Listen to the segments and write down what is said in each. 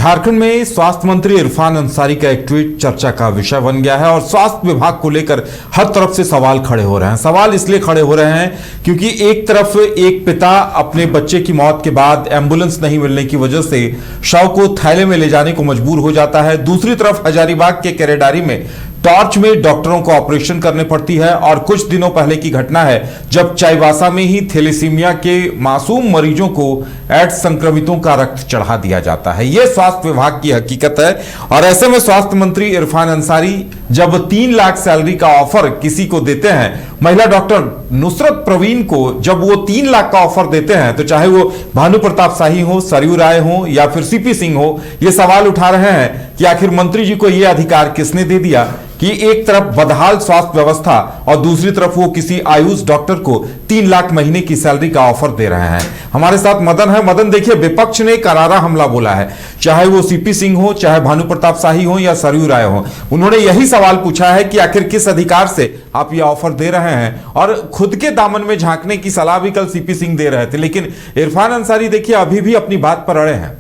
झारखंड में स्वास्थ्य मंत्री इरफान अंसारी का एक ट्वीट चर्चा का विषय बन गया है और स्वास्थ्य विभाग को लेकर हर तरफ से सवाल खड़े हो रहे हैं। सवाल इसलिए खड़े हो रहे हैं क्योंकि एक तरफ एक पिता अपने बच्चे की मौत के बाद एम्बुलेंस नहीं मिलने की वजह से शव को थैले में ले जाने को मजबूर हो जाता है। दूसरी तरफ हजारीबाग के केरेडारी में टॉर्च में डॉक्टरों को ऑपरेशन करने पड़ती है और कुछ दिनों पहले की घटना है जब चाईबासा में ही थैलेसीमिया के मासूम मरीजों को एड्स संक्रमितों का रक्त चढ़ा दिया जाता है। यह स्वास्थ्य विभाग की हकीकत है और ऐसे में स्वास्थ्य मंत्री इरफान अंसारी जब 3 लाख सैलरी का ऑफर किसी को देते हैं, महिला डॉक्टर नुसरत प्रवीण को जब वो 3 लाख का ऑफर देते हैं, तो चाहे वो भानु प्रताप शाही हो, सरयू राय हो या फिर सीपी सिंह हो, ये सवाल उठा रहे हैं कि आखिर मंत्री जी को यह अधिकार किसने दे दिया कि एक तरफ बदहाल स्वास्थ्य व्यवस्था और दूसरी तरफ वो किसी आयुष डॉक्टर को 3 लाख महीने की सैलरी का ऑफर दे रहे हैं। हमारे साथ मदन है। मदन, देखिए, विपक्ष ने करारा हमला बोला है, चाहे वो सीपी सिंह हो, चाहे भानु प्रताप शाही हो या सरयू राय हो। उन्होंने यही सवाल पूछा है कि आखिर किस अधिकार से आप ये ऑफर दे रहे हैं, और खुद के दामन में झांकने की सलाह भी कल सीपी सिंह दे रहे थे, लेकिन इरफान अंसारी देखिए अभी भी अपनी बात पर अड़े हैं।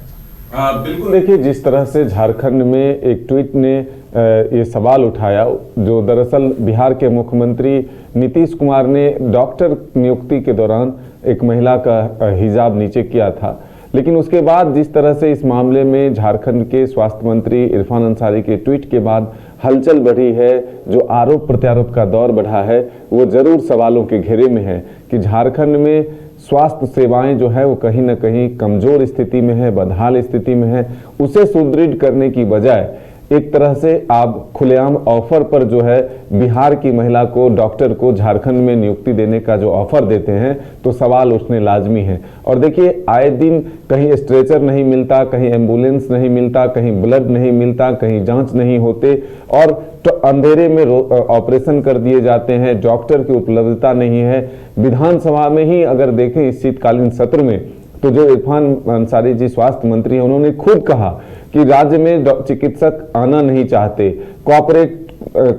बिल्कुल, देखिए, जिस तरह से झारखंड में एक ट्वीट ने ये सवाल उठाया, जो दरअसल बिहार के मुख्यमंत्री नीतीश कुमार ने डॉक्टर नियुक्ति के दौरान एक महिला का हिजाब नीचे किया था, लेकिन उसके बाद जिस तरह से इस मामले में झारखंड के स्वास्थ्य मंत्री इरफान अंसारी के ट्वीट के बाद हलचल बढ़ी है, जो आरोप प्रत्यारोप का दौर बढ़ा है, वो जरूर सवालों के घेरे में है कि झारखंड में स्वास्थ्य सेवाएं जो है वो कहीं ना कहीं कमजोर स्थिति में है, बदहाल स्थिति में है। उसे सुदृढ़ करने की बजाय एक तरह से आप खुलेआम ऑफर पर जो है बिहार की महिला को, डॉक्टर को झारखंड में नियुक्ति देने का जो ऑफर देते हैं, तो सवाल उठने लाजमी है। और देखिए, आए दिन कहीं स्ट्रेचर नहीं मिलता, कहीं एम्बुलेंस नहीं मिलता, कहीं ब्लड नहीं मिलता, कहीं जांच नहीं होते और तो अंधेरे में ऑपरेशन कर दिए जाते हैं, डॉक्टर की उपलब्धता नहीं है। विधानसभा में ही अगर देखें इस शीतकालीन सत्र में, तो जो इरफान अंसारी जी स्वास्थ्य मंत्री हैं, उन्होंने खुद कहा कि राज्य में चिकित्सक आना नहीं चाहते, कोऑपरेट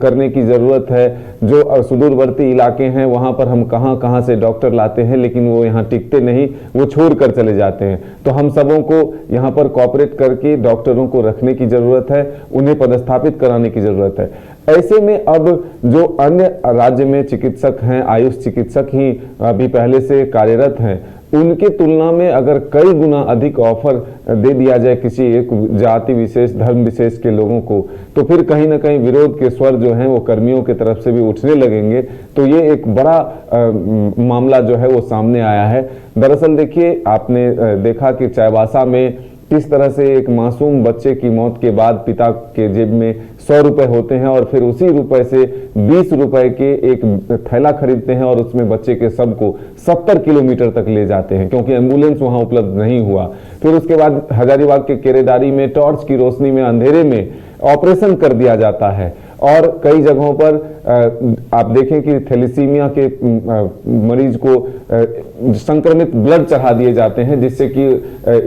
करने की जरूरत है। जो सुदूरवर्ती इलाके हैं वहां पर हम कहां से डॉक्टर लाते हैं, लेकिन वो यहाँ टिकते नहीं, वो छोड़कर चले जाते हैं। तो हम सबों को यहाँ पर कोऑपरेट करके डॉक्टरों को रखने की जरूरत है, उन्हें पदस्थापित कराने की जरूरत है। ऐसे में अब जो अन्य राज्य में चिकित्सक हैं, आयुष चिकित्सक ही अभी पहले से कार्यरत हैं, उनके तुलना में अगर कई गुना अधिक ऑफर दे दिया जाए किसी एक जाति विशेष, धर्म विशेष के लोगों को, तो फिर कहीं ना कहीं विरोध के स्वर जो हैं वो कर्मियों की तरफ से भी उठने लगेंगे। तो ये एक बड़ा मामला जो है वो सामने आया है। दरअसल देखिए, आपने देखा कि चाईबासा में किस तरह से एक मासूम बच्चे की मौत के बाद पिता के जेब में 100 रुपए होते हैं और फिर उसी रुपए से 20 रुपए के एक थैला खरीदते हैं और उसमें बच्चे के शव को 70 किलोमीटर तक ले जाते हैं, क्योंकि एम्बुलेंस वहां उपलब्ध नहीं हुआ। फिर उसके बाद हजारीबाग के केरेडारी में टॉर्च की रोशनी में अंधेरे में ऑपरेशन कर दिया जाता है और कई जगहों पर आप देखें कि थैलेसीमिया के मरीज को संक्रमित ब्लड चढ़ा दिए जाते हैं, जिससे कि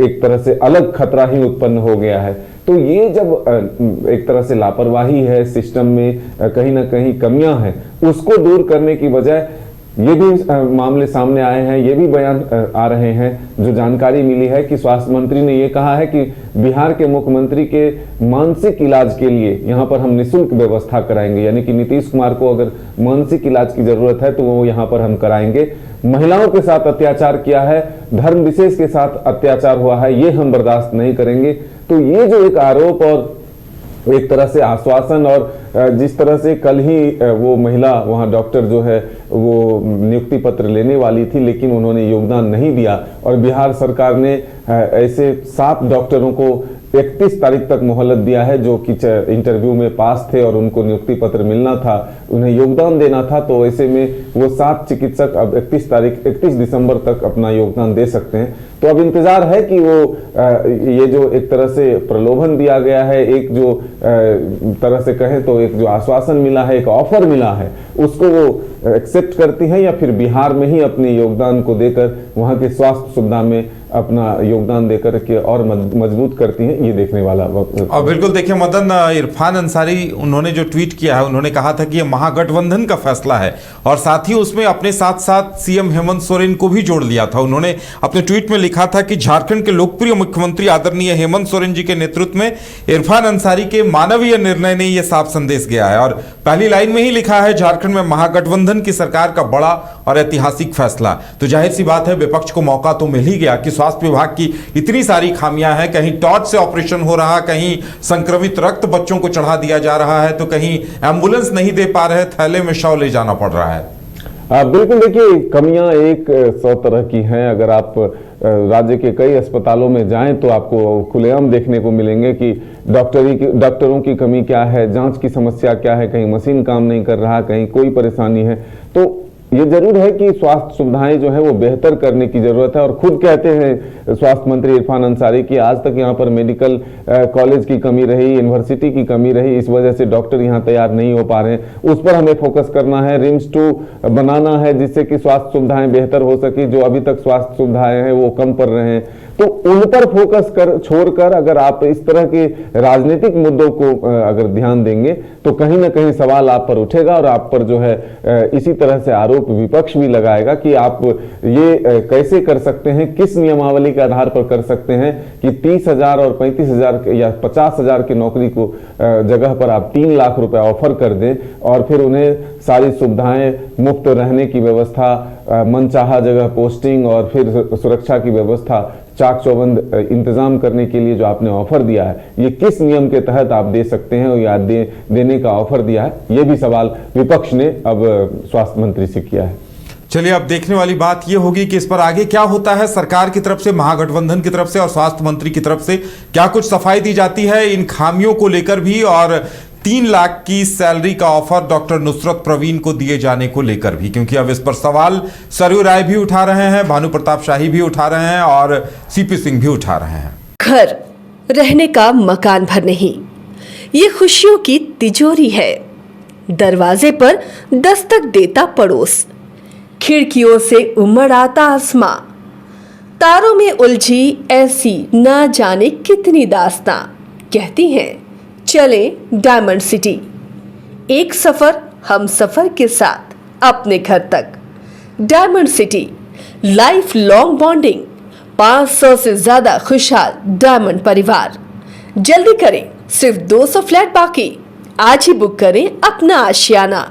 एक तरह से अलग खतरा ही उत्पन्न हो गया है। तो ये जब एक तरह से लापरवाही है, सिस्टम में कहीं ना कहीं कमियां हैं, उसको दूर करने की बजाय ये भी मामले सामने आए हैं, ये भी बयान आ रहे हैं, जो जानकारी मिली है कि स्वास्थ्य मंत्री ने ये कहा है कि बिहार के मुख्यमंत्री के मानसिक इलाज के लिए यहाँ पर हम निःशुल्क व्यवस्था कराएंगे। यानी कि नीतीश कुमार को अगर मानसिक इलाज की जरूरत है तो वो यहाँ पर हम कराएंगे। महिलाओं के साथ अत्याचार किया है, धर्म विशेष के साथ अत्याचार हुआ है, ये हम बर्दाश्त नहीं करेंगे। तो ये जो एक आरोप और एक तरह से आश्वासन, और जिस तरह से कल ही वो महिला वहां डॉक्टर जो है वो नियुक्ति पत्र लेने वाली थी, लेकिन उन्होंने योगदान नहीं दिया और बिहार सरकार ने ऐसे 7 डॉक्टरों को 31 तारीख तक मोहलत दिया है, जो कि इंटरव्यू में पास थे और उनको नियुक्ति पत्र मिलना था, उन्हें योगदान देना था। तो ऐसे में वो 7 चिकित्सक अब 31 दिसंबर तक अपना योगदान दे सकते हैं। तो अब इंतजार है कि वो ये जो एक तरह से प्रलोभन दिया गया है, एक जो तरह से कहें तो एक जो आश्वासन मिला है, एक ऑफर मिला है, उसको वो एक्सेप्ट करती हैं या फिर बिहार में ही अपने योगदान को देकर वहां के स्वास्थ्य सुविधा में अपना योगदान देकर के और मजबूत करती हैं, ये देखने वाला वक्त। और बिल्कुल देखिए मदन, इरफान अंसारी उन्होंने जो ट्वीट किया है, उन्होंने कहा था कि ये महागठबंधन का फैसला है और साथ ही उसमें अपने साथ साथ सीएम हेमंत सोरेन को भी जोड़ लिया था। उन्होंने अपने ट्वीट में लिखा लिखा था कि झारखंड के लोकप्रिय मुख्यमंत्री आदरणीय हेमंत सोरेन जी के नेतृत्व में इरफान अंसारी के मानवीय निर्णय ने यह साफ संदेश दिया है। और पहली लाइन में ही लिखा है, झारखंड में महागठबंधन की सरकार का बड़ा और ऐतिहासिक फैसला। तो जाहिर सी बात है, विपक्ष को मौका तो मिल ही गया कि स्वास्थ्य विभाग की इतनी सारी खामियां हैं, कहीं टॉर्च से ऑपरेशन हो रहा, कहीं संक्रमित रक्त बच्चों को चढ़ा दिया जा रहा है, तो कहीं एम्बुलेंस नहीं दे पा रहे, थैले में शव ले जाना पड़ रहा है। बिल्कुल, देखिए कमियां 100 तरह की हैं। अगर आप राज्य के कई अस्पतालों में जाएं तो आपको खुलेआम देखने को मिलेंगे कि डॉक्टरों की कमी क्या है, जांच की समस्या क्या है, कहीं मशीन काम नहीं कर रहा, कहीं कोई परेशानी है। तो ये जरूर है कि स्वास्थ्य सुविधाएं जो है वो बेहतर करने की जरूरत है। और खुद कहते हैं स्वास्थ्य मंत्री इरफान अंसारी की आज तक यहाँ पर मेडिकल कॉलेज की कमी रही, यूनिवर्सिटी की कमी रही, इस वजह से डॉक्टर यहाँ तैयार नहीं हो पा रहे हैं। उस पर हमें फोकस करना है, रिम्स 2 बनाना है जिससे कि स्वास्थ्य सुविधाएं बेहतर हो सके। जो अभी तक स्वास्थ्य सुविधाएं हैं वो कम पड़ रहे हैं, तो उन पर फोकस छोड़कर अगर आप इस तरह के राजनीतिक मुद्दों को अगर ध्यान देंगे तो कहीं ना कहीं सवाल आप पर उठेगा और आप पर जो है इसी तरह से आरोप विपक्ष भी लगाएगा कि आप ये कैसे कर सकते हैं, किस नियमावली के आधार पर कर सकते हैं कि 30,000 और 35,000 या 50,000 की नौकरी को जगह पर आप 3 लाख रुपए ऑफर कर दें और फिर उन्हें सारी सुविधाएं, मुफ्त रहने की व्यवस्था, मनचाहा जगह पोस्टिंग और फिर सुरक्षा की व्यवस्था, चाक चौबंद इंतजाम करने के लिए जो आपने ऑफर दिया है, ये किस नियम के तहत आप दे सकते हैं या देने का ऑफर दिया है, ये भी सवाल विपक्ष ने अब स्वास्थ्य मंत्री से किया है। चलिए, अब देखने वाली बात यह होगी कि इस पर आगे क्या होता है। सरकार की तरफ से, महागठबंधन की तरफ से और स्वास्थ्य मंत्री की तरफ से क्या कुछ सफाई दी जाती है इन खामियों को लेकर भी, और 3 लाख की सैलरी का ऑफर डॉक्टर नुसरत प्रवीण को दिए जाने को लेकर भी, क्योंकि अब इस पर सवाल सरयू राय भी उठा रहे हैं, भानु प्रताप शाही भी उठा रहे हैं और सीपी सिंह भी उठा रहे हैं। घर रहने का मकान भर नहीं, ये खुशियों की तिजोरी है। दरवाजे पर दस्तक देता पड़ोस, खिड़कियों से उमड़ आता आसमां, तारों में उलझी ऐसी ना जाने कितनी दास्तां। कहती हैं चले डायमंड सिटी, एक सफर हम सफर के साथ अपने घर तक। Diamond city, life long bonding, 500 से ज्यादा खुशहाल डायमंड परिवार। जल्दी करें, सिर्फ 200 फ्लैट बाकी। आज ही बुक करें अपना आशियाना।